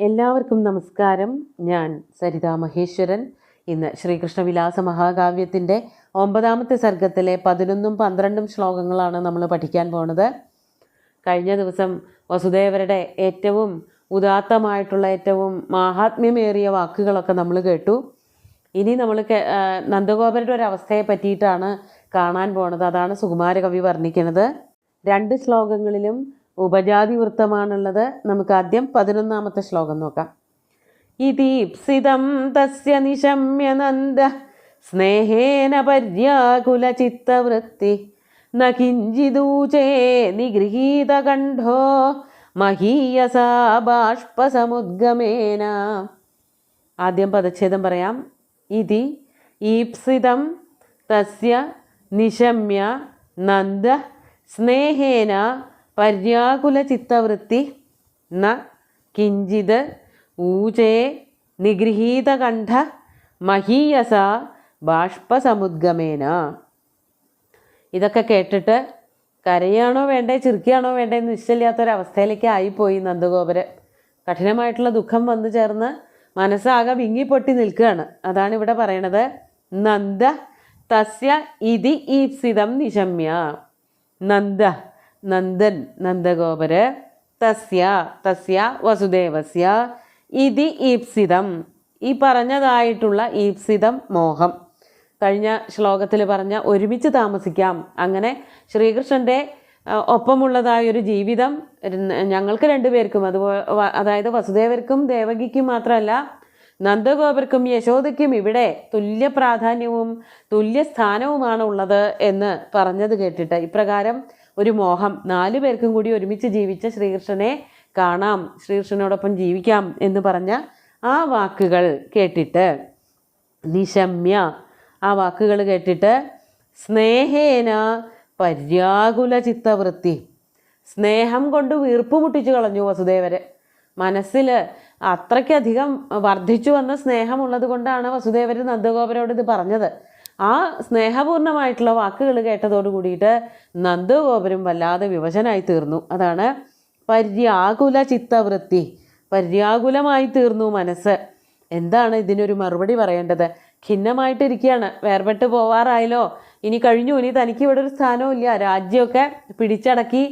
എല്ലാവർക്കും നമസ്കാരം. ഞാൻ സരിതാ മഹേശ്വരൻ. ഇന്ന് ശ്രീകൃഷ്ണവിലാസ മഹാകാവ്യത്തിൻ്റെ 9ാമത്തെ സർഗത്തിലെ 11ഉം 12ഉം ശ്ലോകങ്ങളാണ് നമ്മൾ പഠിക്കാൻ പോണത്. കഴിഞ്ഞ ദിവസം വസുദേവരുടെ ഏറ്റവും ഉദാത്തമായിട്ടുള്ള ഏറ്റവും മാഹാത്മ്യമേറിയ വാക്കുകളൊക്കെ നമ്മൾ കേട്ടു. ഇനി നമ്മൾ നന്ദഗോപരുടെ ഒരു അവസ്ഥയെ പറ്റിയിട്ടാണ് കാണാൻ പോണത്. അതാണ് സുകുമാരകവി വർണ്ണിക്കുന്നത്. 2 ശ്ലോകങ്ങളിലും ഉപജാതി വൃത്തമാണുള്ളത്. നമുക്ക് ആദ്യം 11ാമത്തെ ശ്ലോകം നോക്കാം. ഇതീപ്സിതം തസ്യ നിശമ്യ നന്ദ സ്നേഹേന പര്യാകുല ചിത്തവൃത്തി ന കിഞ്ചിദൂചേ നിഗൃഹീതകണ്ഠോ മഹീയസാ ബാഷ്പസമുദ്ഗമേന. ആദ്യം പദച്ഛേദം പറയാം. ഇതി ഈപ്സിതം തസ്യ നിശമ്യ നന്ദ സ്നേഹേന പര്യാകുല ചിത്തവൃത്തി ന കിഞ്ചിത് ഊചേ നിഗൃഹീതകണ്ഠ മഹീയസ ബാഷ്പസമുദ്ഗമേന. ഇതൊക്കെ കേട്ടിട്ട് കരയാണോ വേണ്ടേ ചിരിക്കുകയാണോ വേണ്ടേ എന്ന് നിശ്ചയില്ലാത്തൊരവസ്ഥയിലേക്ക് ആയിപ്പോയി നന്ദഗോപര്. കഠിനമായിട്ടുള്ള ദുഃഖം വന്നു ചേർന്ന് മനസ്സാകെ വിങ്ങിപ്പൊട്ടി നിൽക്കുകയാണ്. അതാണ് ഇവിടെ പറയണത്. നന്ദ തസ്യ ഇതി ഈപ്സിതം നിശമ്യ. നന്ദ നന്ദൻ നന്ദഗോപര് തസ്യ വസുദേവസ്യ ഇതി ഈപ്സിതം ഈ പറഞ്ഞതായിട്ടുള്ള ഈപ്സിതം മോഹം. കഴിഞ്ഞ ശ്ലോകത്തിൽ പറഞ്ഞ ഒരുമിച്ച് താമസിക്കാം, അങ്ങനെ ശ്രീകൃഷ്ണൻ്റെ ഒപ്പമുള്ളതായൊരു ജീവിതം ഞങ്ങൾക്ക് 2 പേർക്കും, അതായത് വസുദേവർക്കും ദേവകിക്കും മാത്രമല്ല നന്ദഗോപർക്കും യശോദയ്ക്കും ഇവിടെ തുല്യ പ്രാധാന്യവും തുല്യ സ്ഥാനവുമാണ് ഉള്ളത് എന്ന് പറഞ്ഞത് കേട്ടിട്ട് ഇപ്രകാരം ഒരു മോഹം 4 പേർക്കും കൂടി ഒരുമിച്ച് ജീവിച്ച ശ്രീകൃഷ്ണനെ കാണാം, ശ്രീകൃഷ്ണനോടൊപ്പം ജീവിക്കാം എന്ന് പറഞ്ഞ ആ വാക്കുകൾ കേട്ടിട്ട് നിശമ്യ ആ വാക്കുകൾ കേട്ടിട്ട് സ്നേഹേന പര്യാകുല ചിത്തവൃത്തി സ്നേഹം കൊണ്ട് വീർപ്പ് മുട്ടിച്ചു കളഞ്ഞു വസുദേവര്. മനസ്സിൽ അത്രയ്ക്കധികം വർദ്ധിച്ചു വന്ന സ്നേഹമുള്ളത് കൊണ്ടാണ് വസുദേവർ നന്ദഗോപരോട് ഇത് പറഞ്ഞത്. ആ സ്നേഹപൂർണമായിട്ടുള്ള വാക്കുകൾ കേട്ടതോട് കൂടിയിട്ട് നന്ദഗോപരും വല്ലാതെ വിവശനായി തീർന്നു. അതാണ് പര്യാകുല ചിത്തവൃത്തി. പര്യാകുലമായി തീർന്നു മനസ്സ്. എന്താണ് ഇതിനൊരു മറുപടി പറയേണ്ടത്? ഖിന്നമായിട്ടിരിക്കുകയാണ്. വേർപെട്ട് പോവാറായല്ലോ, ഇനി കഴിഞ്ഞു, ഇനി തനിക്ക് ഇവിടെ ഒരു സ്ഥാനവും ഇല്ല. രാജ്യമൊക്കെ പിടിച്ചടക്കി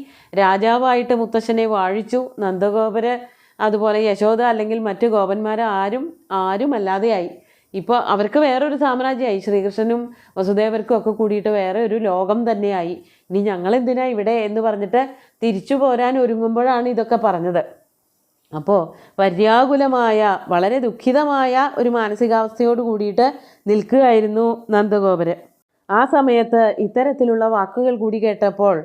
രാജാവായിട്ട് മുത്തശ്ശനെ വാഴിച്ചു. നന്ദഗോപര് അതുപോലെ യശോദ അല്ലെങ്കിൽ മറ്റ് ഗോപന്മാർ ആരും അല്ലാതെയായി. ഇപ്പോൾ അവർക്ക് വേറൊരു സാമ്രാജ്യമായി. ശ്രീകൃഷ്ണനും വസുദേവർക്കും ഒക്കെ കൂടിയിട്ട് വേറെ ഒരു ലോകം തന്നെയായി. ഇനി ഞങ്ങളെന്തിനാ ഇവിടെ എന്ന് പറഞ്ഞിട്ട് തിരിച്ചു പോരാൻ ഒരുങ്ങുമ്പോഴാണ് ഇതൊക്കെ പറഞ്ഞത്. അപ്പോൾ പര്യാകുലമായ വളരെ ദുഃഖിതമായ ഒരു മാനസികാവസ്ഥയോട് കൂടിയിട്ട് നിൽക്കുകയായിരുന്നു നന്ദഗോപര്. ആ സമയത്ത് ഇത്തരത്തിലുള്ള വാക്കുകൾ കൂടി കേട്ടപ്പോൾ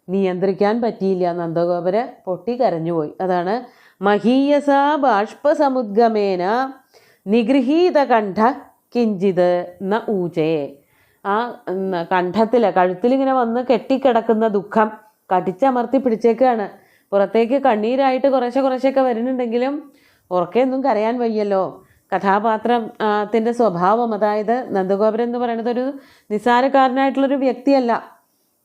നിയന്ത്രിക്കാൻ പറ്റിയില്ല. നന്ദഗോപര് പൊട്ടിക്കരഞ്ഞുപോയി. അതാണ് മഹീയസ ബാഷ്പസമുദ്ഗമേന നിഗൃഹീതകണ്ഠ കിഞ്ചിത് ന ഊചേ. ആ കണ്ഠത്തിൽ കഴുത്തിലിങ്ങനെ വന്ന് കെട്ടിക്കിടക്കുന്ന ദുഃഖം കടിച്ചമർത്തി പിടിച്ചേക്കാണ്. പുറത്തേക്ക് കണ്ണീരായിട്ട് കുറേശ്ശെയൊക്കെ വരുന്നുണ്ടെങ്കിലും ഉറക്കെയൊന്നും കരയാൻ വയ്യല്ലോ. കഥാപാത്രത്തിൻ്റെ സ്വഭാവം, അതായത് നന്ദഗോപരൻ എന്ന് പറയുന്നത് ഒരു നിസ്സാരക്കാരനായിട്ടുള്ളൊരു വ്യക്തിയല്ല,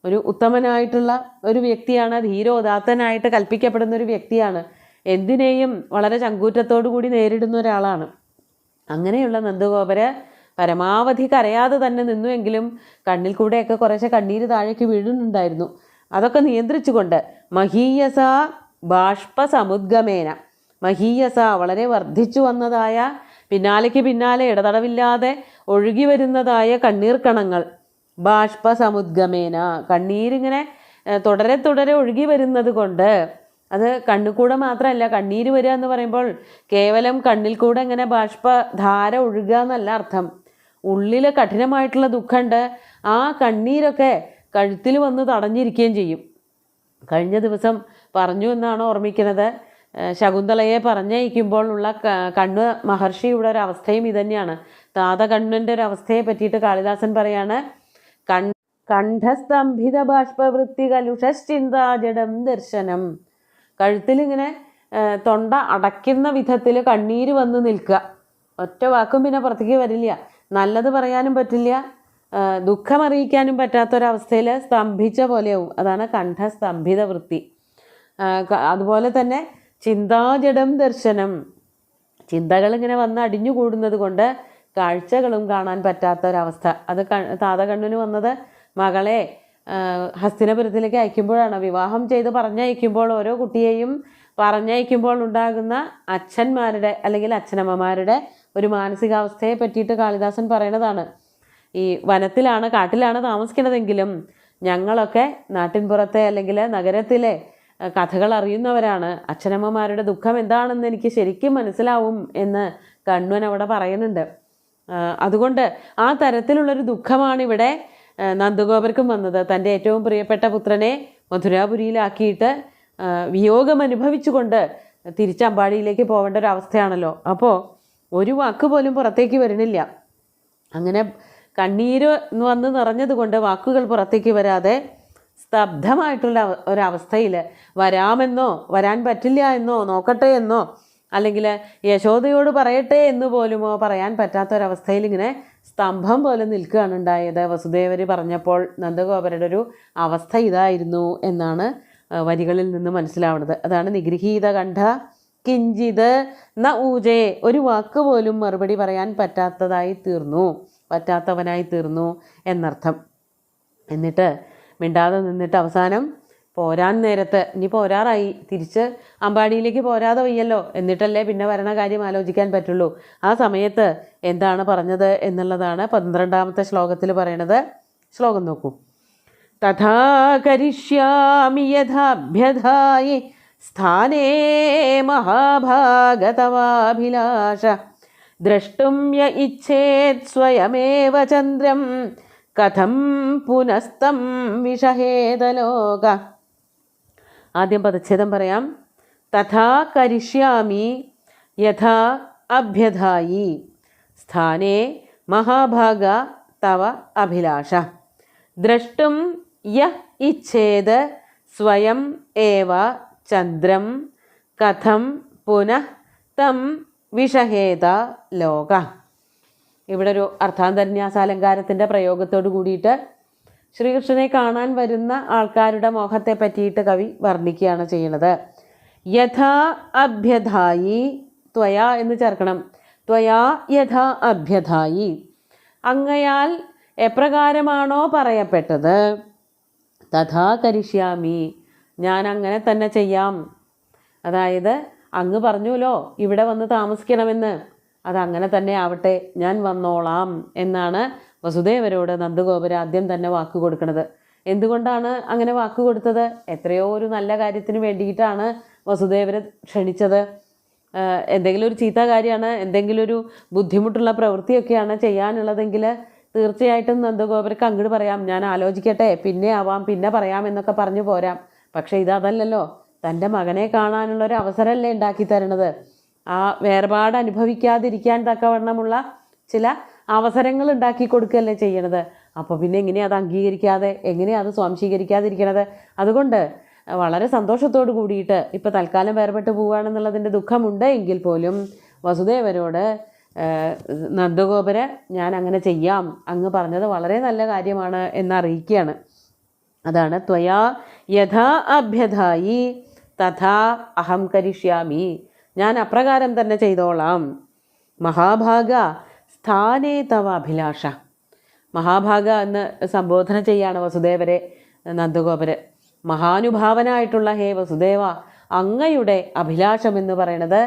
ഒരു ഉത്തമനായിട്ടുള്ള ഒരു വ്യക്തിയാണ്. ധീരോദാത്തനായിട്ട് കൽപ്പിക്കപ്പെടുന്ന ഒരു വ്യക്തിയാണ്. എന്തിനേയും വളരെ ചങ്കൂറ്റത്തോടു കൂടി നേരിടുന്ന ഒരാളാണ്. അങ്ങനെയുള്ള നന്ദഗോപര് പരമാവധി കരയാതെ തന്നെ നിന്നുവെങ്കിലും കണ്ണിൽ കൂടെയൊക്കെ കുറേശ്ശെ കണ്ണീര് താഴേക്ക് വീഴുന്നുണ്ടായിരുന്നു. അതൊക്കെ നിയന്ത്രിച്ചുകൊണ്ട് മഹീയസ ബാഷ്പസമുദ്ഗമേന, മഹീയസ വളരെ വർദ്ധിച്ചു വന്നതായ പിന്നാലെ ഇടതടവില്ലാതെ ഒഴുകി വരുന്നതായ കണ്ണീർ കണങ്ങൾ, ബാഷ്പസമുദ്ഗമേന കണ്ണീരിങ്ങനെ തുടരെ ഒഴുകി വരുന്നത് കൊണ്ട്, അത് കണ്ണിൽ കൂടെ മാത്രമല്ല, കണ്ണീര് വരിക എന്ന് പറയുമ്പോൾ കേവലം കണ്ണിൽ കൂടെ ഇങ്ങനെ ബാഷ്പധാര ഒഴുകുക എന്നല്ല അർത്ഥം. ഉള്ളിൽ കഠിനമായിട്ടുള്ള ദുഃഖമുണ്ട്. ആ കണ്ണീരൊക്കെ കഴുത്തിൽ വന്ന് തടഞ്ഞിരിക്കുകയും ചെയ്യും. കഴിഞ്ഞ ദിവസം പറഞ്ഞു എന്നാണ് ഓർമ്മിക്കുന്നത്. ശകുന്തളയെ പറഞ്ഞയക്കുമ്പോൾ ഉള്ള കണ്ണ് മഹർഷിയുടെ ഒരു അവസ്ഥയും ഇതന്നെയാണ്. താതകണ്ണൻ്റെ ഒരു അവസ്ഥയെ പറ്റിയിട്ട് കാളിദാസൻ പറയാണ്, കണ്ഠസ്തംഭിത ബാഷ്പവൃത്തി കലുഷശ്ചിന്താജഡം ദർശനം. കഴുത്തിലിങ്ങനെ തൊണ്ട അടയ്ക്കുന്ന വിധത്തിൽ കണ്ണീര് വന്ന് നിൽക്കുക. ഒറ്റ വാക്കും പിന്നെ പുറത്തേക്ക് വരില്ല. നല്ലത് പറയാനും പറ്റില്ല, ദുഃഖമറിയിക്കാനും പറ്റാത്തൊരവസ്ഥയിൽ സ്തംഭിച്ച പോലെയാവും. അതാണ് കണ്ഠസ്തംഭിത വൃത്തി. അതുപോലെ തന്നെ ചിന്താജഡം ദർശനം, ചിന്തകളിങ്ങനെ വന്ന് അടിഞ്ഞുകൂടുന്നത് കൊണ്ട് കാഴ്ചകളും കാണാൻ പറ്റാത്തൊരവസ്ഥ. അത് താതകണ്ണന് വന്നത് മകളെ ഹസ്തിനപുരത്തിലേക്ക് അയക്കുമ്പോഴാണ്. വിവാഹം ചെയ്ത് പറഞ്ഞയക്കുമ്പോൾ ഓരോ കുട്ടിയെയും പറഞ്ഞയക്കുമ്പോൾ ഉണ്ടാകുന്ന അച്ഛന്മാരുടെ അല്ലെങ്കിൽ അച്ഛനമ്മമാരുടെ ഒരു മാനസികാവസ്ഥയെ പറ്റിയിട്ട് കാളിദാസൻ പറയണതാണ്. ഈ വനത്തിലാണ് കാട്ടിലാണ് താമസിക്കുന്നതെങ്കിലും ഞങ്ങളൊക്കെ നാട്ടിൻപുറത്തെ അല്ലെങ്കിൽ നഗരത്തിലെ കഥകൾ അറിയുന്നവരാണ്. അച്ഛനമ്മമാരുടെ ദുഃഖം എന്താണെന്ന് എനിക്ക് ശരിക്കും മനസ്സിലാവും എന്ന് കണ്വൻ അവിടെ പറയുന്നുണ്ട്. അതുകൊണ്ട് ആ തരത്തിലുള്ളൊരു ദുഃഖമാണിവിടെ നന്ദഗോപർക്കും വന്നത്. തൻ്റെ ഏറ്റവും പ്രിയപ്പെട്ട പുത്രനെ മധുരാപുരിയിലാക്കിയിട്ട് വിയോഗം അനുഭവിച്ചുകൊണ്ട് തിരിച്ച് അമ്പാടിയിലേക്ക് പോകേണ്ട ഒരു അവസ്ഥയാണല്ലോ. അപ്പോൾ ഒരു വാക്ക് പോലും പുറത്തേക്ക് വരുന്നില്ല. അങ്ങനെ കണ്ണീര് വന്ന് നിറഞ്ഞതുകൊണ്ട് വാക്കുകൾ പുറത്തേക്ക് വരാതെ സ്തബ്ധമായിട്ടുള്ള ഒരവസ്ഥയിൽ വരാമെന്നോ വരാൻ പറ്റില്ല എന്നോ നോക്കട്ടെ എന്നോ അല്ലെങ്കിൽ യശോദയോട് പറയട്ടെ എന്ന് പോലുമോ പറയാൻ പറ്റാത്തൊരവസ്ഥയിൽ ഇങ്ങനെ സ്തംഭം പോലെ നിൽക്കുകയാണ് ഉണ്ടായത്. വസുദേവർ പറഞ്ഞപ്പോൾ നന്ദഗോപരുടെ ഒരു അവസ്ഥ ഇതായിരുന്നു എന്നാണ് വരികളിൽ നിന്ന് മനസ്സിലാവുന്നത്. അതാണ് നിഗൃഹീത കണ്ഠ കിഞ്ചിത് ന ഊജേ, ഒരു വാക്ക് പോലും മറുപടി പറയാൻ പറ്റാത്തവനായി തീർന്നു എന്നർത്ഥം. എന്നിട്ട് മിണ്ടാതെ നിന്നിട്ട് അവസാനം പോരാൻ നേരത്ത്, ഇനി പോരാറായി, തിരിച്ച് അമ്പാടിയിലേക്ക് പോരാതെ വയ്യല്ലോ, എന്നിട്ടല്ലേ പിന്നെ വരണ കാര്യം ആലോചിക്കാൻ പറ്റുള്ളൂ. ആ സമയത്ത് എന്താണ് പറഞ്ഞത് എന്നുള്ളതാണ് 12ാമത്തെ ശ്ലോകത്തിൽ പറയണത്. ശ്ലോകം നോക്കൂ. തഥാ കരിഷ്യാമി യഥാഭ്യധായി സ്ഥാനേ മഹാഭാഗതവാഭിലാഷ ദ്രഷ്ടും യ ഇച്ഛേത് സ്വയമേവ ചന്ദ്രം കഥം പുനസ്തം വിഷഹേദലോക. ആദ്യം പദച്ഛേദം പറയാം. തഥാ കരിഷ്യാമി യഥാ അഭ്യധായി സ്ഥാനേ മഹാഭാഗ തവ അഭിലാഷ ദ്രഷ്ടും യ ഇച്ഛേത് സ്വയം ഏവ ചന്ദ്രം കഥം പുനഃ തം വിഷഹേത ലോക. ഇവിടെ ഒരു അർത്ഥാന്തരന്യാസാലങ്കാരത്തിൻ്റെ പ്രയോഗത്തോട് കൂടിയിട്ട് ശ്രീകൃഷ്ണനെ കാണാൻ വരുന്ന ആൾക്കാരുടെ മോഹത്തെ പറ്റിയിട്ട് കവി വർണ്ണിക്കുകയാണ് ചെയ്യുന്നത്. യഥാ അഭ്യധായി, ത്വയാ എന്ന് ചേർക്കണം. ത്വയാ യഥാ അഭ്യധായി, അങ്ങയാൽ എപ്രകാരമാണോ പറയപ്പെട്ടത്, തഥാ കരിഷ്യാമി, ഞാൻ അങ്ങനെ തന്നെ ചെയ്യാം. അതായത് അങ്ങ് പറഞ്ഞുല്ലോ ഇവിടെ വന്ന് താമസിക്കണമെന്ന്, അതങ്ങനെ തന്നെ ആവട്ടെ, ഞാൻ വന്നോളാം എന്നാണ് വസുദേവരോട് നന്ദഗോപർ ആദ്യം തന്നെ വാക്ക് കൊടുക്കുന്നത്. എന്തുകൊണ്ടാണ് അങ്ങനെ വാക്ക് കൊടുത്തത്? എത്രയോ ഒരു നല്ല കാര്യത്തിന് വേണ്ടിയിട്ടാണ് വസുദേവരെ ക്ഷണിച്ചത്. എന്തെങ്കിലും ഒരു ചീത്ത കാര്യമാണ്, എന്തെങ്കിലും ഒരു ബുദ്ധിമുട്ടുള്ള പ്രവൃത്തിയൊക്കെയാണ് ചെയ്യാനുള്ളതെങ്കിൽ തീർച്ചയായിട്ടും നന്ദഗോപർക്ക് അങ്ങോട്ട് പറയാം, ഞാൻ ആലോചിക്കട്ടെ, പിന്നെ ആവാം, പിന്നെ പറയാം എന്നൊക്കെ പറഞ്ഞു പോരാം. പക്ഷേ ഇതല്ലല്ലോ, തൻ്റെ മകനെ കാണാനുള്ളൊരു അവസരമല്ലേ ഉണ്ടാക്കി തരണത്. ആ വേർപാട് അനുഭവിക്കാതിരിക്കാൻ തക്കവണ്ണമുള്ള ചില അവസരങ്ങൾ ഉണ്ടാക്കി കൊടുക്കുകയല്ലേ ചെയ്യണത്. അപ്പോൾ പിന്നെ എങ്ങനെയാണ് അത് അംഗീകരിക്കാതെ, എങ്ങനെയാണ് അത് സ്വാംശീകരിക്കാതിരിക്കണത്? അതുകൊണ്ട് വളരെ സന്തോഷത്തോട് കൂടിയിട്ട് ഇപ്പോൾ തൽക്കാലം വേർപെട്ട് പോവുകയാണെന്നുള്ളതിൻ്റെ ദുഃഖമുണ്ട് എങ്കിൽ പോലും വസുദേവരോട് നന്ദഗോപര് ഞാൻ അങ്ങനെ ചെയ്യാം, അങ്ങ് പറഞ്ഞത് വളരെ നല്ല കാര്യമാണ് എന്നറിയിക്കുകയാണ്. അതാണ് ത്വയാ യഥാ അഭ്യധായി തഥാ അഹം കരിഷ്യാമി, ഞാൻ അപ്രകാരം തന്നെ ചെയ്തോളാം. മഹാഭാഗ സ്ഥാനേ തവ അഭിലാഷ, മഹാഭാഗ എന്ന് സംബോധന ചെയ്യാണ് വസുദേവരെ നന്ദഗോപര്. മഹാനുഭാവനായിട്ടുള്ള ഹേ വസുദേവ, അങ്ങയുടെ അഭിലാഷം എന്ന് പറയുന്നത്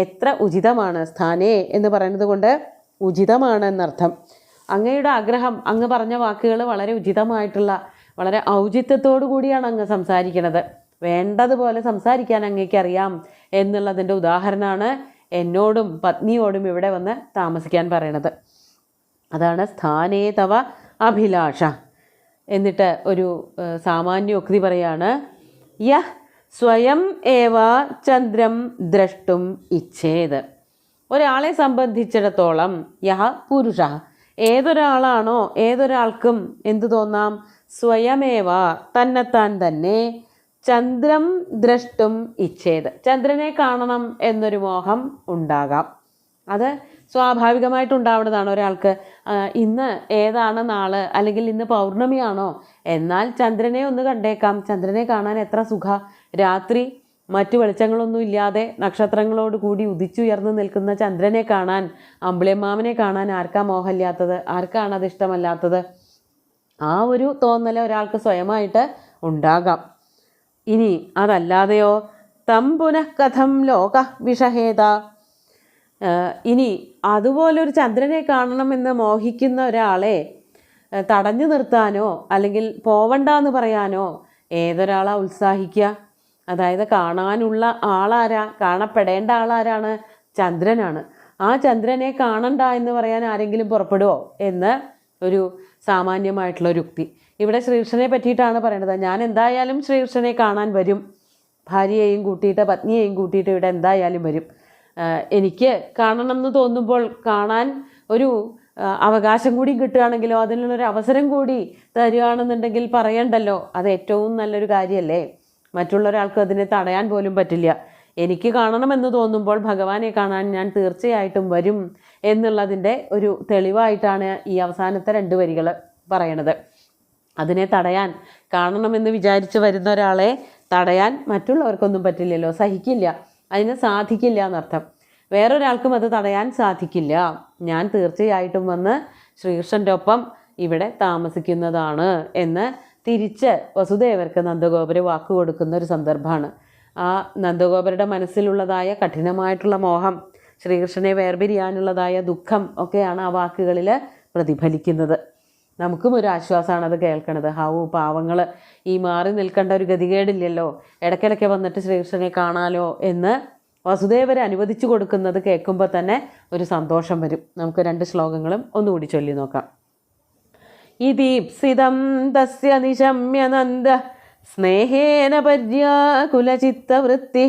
എത്ര ഉചിതമാണ്. സ്ഥാനേ എന്ന് പറയുന്നത് കൊണ്ട് ഉചിതമാണ് എന്നർത്ഥം. അങ്ങയുടെ ആഗ്രഹം, അങ്ങ് പറഞ്ഞ വാക്കുകൾ വളരെ ഉചിതമായിട്ടുള്ള, വളരെ ഔചിത്യത്തോടു കൂടിയാണ് അങ്ങ് സംസാരിക്കുന്നത്. വേണ്ടതുപോലെ സംസാരിക്കാൻ അങ്ങേക്കറിയാം എന്നുള്ളതിൻ്റെ ഉദാഹരണമാണ് എന്നോടും പത്നിയോടും ഇവിടെ വന്ന് താമസിക്കാൻ പറയണത്. അതാണ് സ്ഥാനേ തവ അഭിലാഷ. എന്നിട്ട് ഒരു സാമാന്യോക്തി പറയാണ്. യഹ് സ്വയം ഏവ ചന്ദ്രം ദ്രഷ്ടും ഇച്ഛേത്, ഒരാളെ സംബന്ധിച്ചിടത്തോളം യഹ പുരുഷ, ഏതൊരാളാണോ ഏതൊരാൾക്കും എന്തു തോന്നാം, സ്വയമേവ തന്നെത്താൻ തന്നെ, ചന്ദ്രം ദ്രഷ്ടും ഇച്ഛേത്, ചന്ദ്രനെ കാണണം എന്നൊരു മോഹം ഉണ്ടാകാം. അത് സ്വാഭാവികമായിട്ടുണ്ടാവുന്നതാണ് ഒരാൾക്ക്. ഇന്ന് ഏതാണ് നാള്, അല്ലെങ്കിൽ ഇന്ന് പൗർണമിയാണോ, എന്നാൽ ചന്ദ്രനെ ഒന്ന് കണ്ടേക്കാം. ചന്ദ്രനെ കാണാൻ എത്ര സുഖ. രാത്രി മറ്റു വെളിച്ചങ്ങളൊന്നും ഇല്ലാതെ നക്ഷത്രങ്ങളോട് കൂടി ഉദിച്ചുയർന്നു നിൽക്കുന്ന ചന്ദ്രനെ കാണാൻ, അമ്പിളിയമ്മാവനെ കാണാൻ ആർക്കാ മോഹമില്ലാത്തത്? ആർക്കാണ് അത് ഇഷ്ടമല്ലാത്തത്? ആ ഒരു തോന്നൽ ഒരാൾക്ക് സ്വയമായിട്ട് ഉണ്ടാകാം. ഇനി അതല്ലാതെയോ, തം പുനഃ കഥം ലോക വിഷഹേത. ഇനി അതുപോലൊരു ചന്ദ്രനെ കാണണമെന്ന് മോഹിക്കുന്ന ഒരാളെ തടഞ്ഞു നിർത്താനോ അല്ലെങ്കിൽ പോവണ്ടെന്ന് പറയാനോ ഏതൊരാളാ ഉത്സാഹിക്കുക? അതായത് കാണാനുള്ള ആളാരാ? കാണപ്പെടേണ്ട ആളാരാണ്? ചന്ദ്രനാണ്. ആ ചന്ദ്രനെ കാണണ്ട എന്ന് പറയാൻ ആരെങ്കിലും പുറപ്പെടുവോ എന്ന് ഒരു സാമാന്യമായിട്ടുള്ള ഒരു യുക്തി. ഇവിടെ ശ്രീകൃഷ്ണനെ പറ്റിയിട്ടാണ് പറയണത്. ഞാൻ എന്തായാലും ശ്രീകൃഷ്ണനെ കാണാൻ വരും, ഭാര്യയെയും കൂട്ടിയിട്ട് പത്നിയെയും കൂട്ടിയിട്ട് ഇവിടെ എന്തായാലും വരും. എനിക്ക് കാണണം എന്ന് തോന്നുമ്പോൾ കാണാൻ ഒരു അവകാശം കൂടി കിട്ടുകയാണെങ്കിലോ, അതിനുള്ളൊരു അവസരം കൂടി തരികയാണെന്നുണ്ടെങ്കിൽ പറയണ്ടല്ലോ. അത് ഏറ്റവും നല്ലൊരു കാര്യമല്ലേ? മറ്റുള്ള ഒരാൾക്ക് അതിനെ തടയാൻ പോലും പറ്റില്ല. എനിക്ക് കാണണമെന്ന് തോന്നുമ്പോൾ ഭഗവാനെ കാണാൻ ഞാൻ തീർച്ചയായിട്ടും വരും എന്നുള്ളതിൻ്റെ ഒരു തെളിവായിട്ടാണ് ഈ അവസാനത്തെ 2 വരികൾ പറയണത്. അതിനെ തടയാൻ, കാണണമെന്ന് വിചാരിച്ച് വരുന്ന ഒരാളെ തടയാൻ മറ്റുള്ളവർക്കൊന്നും പറ്റില്ലല്ലോ, സഹിക്കില്ല, അതിന് സാധിക്കില്ല എന്നർത്ഥം. വേറൊരാൾക്കും അത് തടയാൻ സാധിക്കില്ല. ഞാൻ തീർച്ചയായിട്ടും വന്ന് ശ്രീകൃഷ്ണൻ്റെ ഒപ്പം ഇവിടെ താമസിക്കുന്നതാണ് എന്ന് തിരിച്ച് വസുദേവർക്ക് നന്ദഗോപര് വാക്ക് കൊടുക്കുന്ന ഒരു സന്ദർഭമാണ്. ആ നന്ദഗോപരുടെ മനസ്സിലുള്ളതായ കഠിനമായിട്ടുള്ള മോഹം, ശ്രീകൃഷ്ണനെ വേർപിരിയാനുള്ളതായ ദുഃഖം ഒക്കെയാണ് ആ വാക്കുകളിൽ പ്രതിഫലിക്കുന്നത്. നമുക്കും ഒരു ആശ്വാസമാണ് അത് കേൾക്കണത്. ഹാവു, പാവങ്ങൾ, ഈ മാറി നിൽക്കേണ്ട ഒരു ഗതികേടില്ലല്ലോ, ഇടയ്ക്കിടയ്ക്ക് വന്നിട്ട് ശ്രീകൃഷ്ണനെ കാണാലോ എന്ന് വസുദേവരെ അനുവദിച്ചു കൊടുക്കുന്നത് കേൾക്കുമ്പോൾ തന്നെ ഒരു സന്തോഷം വരും. നമുക്ക് 2 ശ്ലോകങ്ങളും ഒന്നുകൂടി ചൊല്ലി നോക്കാം. ഇതീപ്സിതം തസ്യ നിശമ്യ നന്ദ സ്നേഹേന പര്യാകുലചിത്തവൃത്തി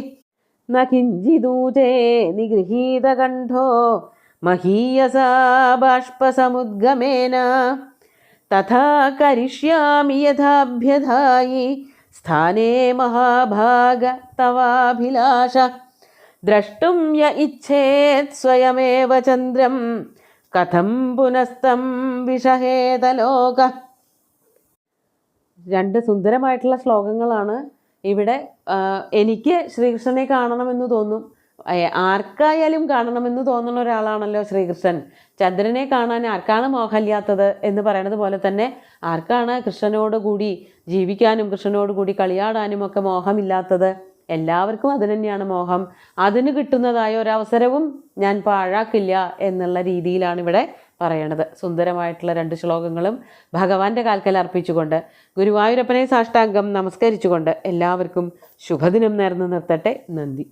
ന കിഞ്ചിദൂചേ നിഗൃഹീതകണ്ഠോ മഹീയസാ ബാഷ്പസമുദ്ഗമേന തഥാ കരിഷ്യാമി യഥാഭ്യധായി സ്ഥാനേ മഹാഭാഗ തവാഭിലാഷ ദ്രഷ്ടും യ ഇച്ഛേത് സ്വയമേവ ചന്ദ്രം കഥം പുനസ്തം വിഷഹേതലോക. 2 സുന്ദരമായിട്ടുള്ള ശ്ലോകങ്ങളാണ് ഇവിടെ. എനിക്ക് ശ്രീകൃഷ്ണനെ കാണണമെന്ന് തോന്നും. ആർക്കായാലും കാണണമെന്ന് തോന്നുന്ന ഒരാളാണല്ലോ ശ്രീകൃഷ്ണൻ. ചന്ദ്രനെ കാണാൻ ആർക്കാണ് മോഹമില്ലാത്തത് എന്ന് പറയുന്നത് പോലെ തന്നെ ആർക്കാണ് കൃഷ്ണനോട് കൂടി ജീവിക്കാനും കൃഷ്ണനോട് കൂടി കളിയാടാനും ഒക്കെ മോഹമില്ലാത്തത്? എല്ലാവർക്കും അതിന് തന്നെയാണ് മോഹം. അതിന് കിട്ടുന്നതായ ഒരവസരവും ഞാൻ പാഴാക്കില്ല എന്നുള്ള രീതിയിലാണ് ഇവിടെ പറയണത്. സുന്ദരമായിട്ടുള്ള 2 ശ്ലോകങ്ങളും ഭഗവാന്റെ കാൽക്കൽ അർപ്പിച്ചുകൊണ്ട് ഗുരുവായൂരപ്പനെ സാഷ്ടാംഗം നമസ്കരിച്ചുകൊണ്ട് എല്ലാവർക്കും ശുഭദിനം നേർന്നു നിർത്തട്ടെ. നന്ദി.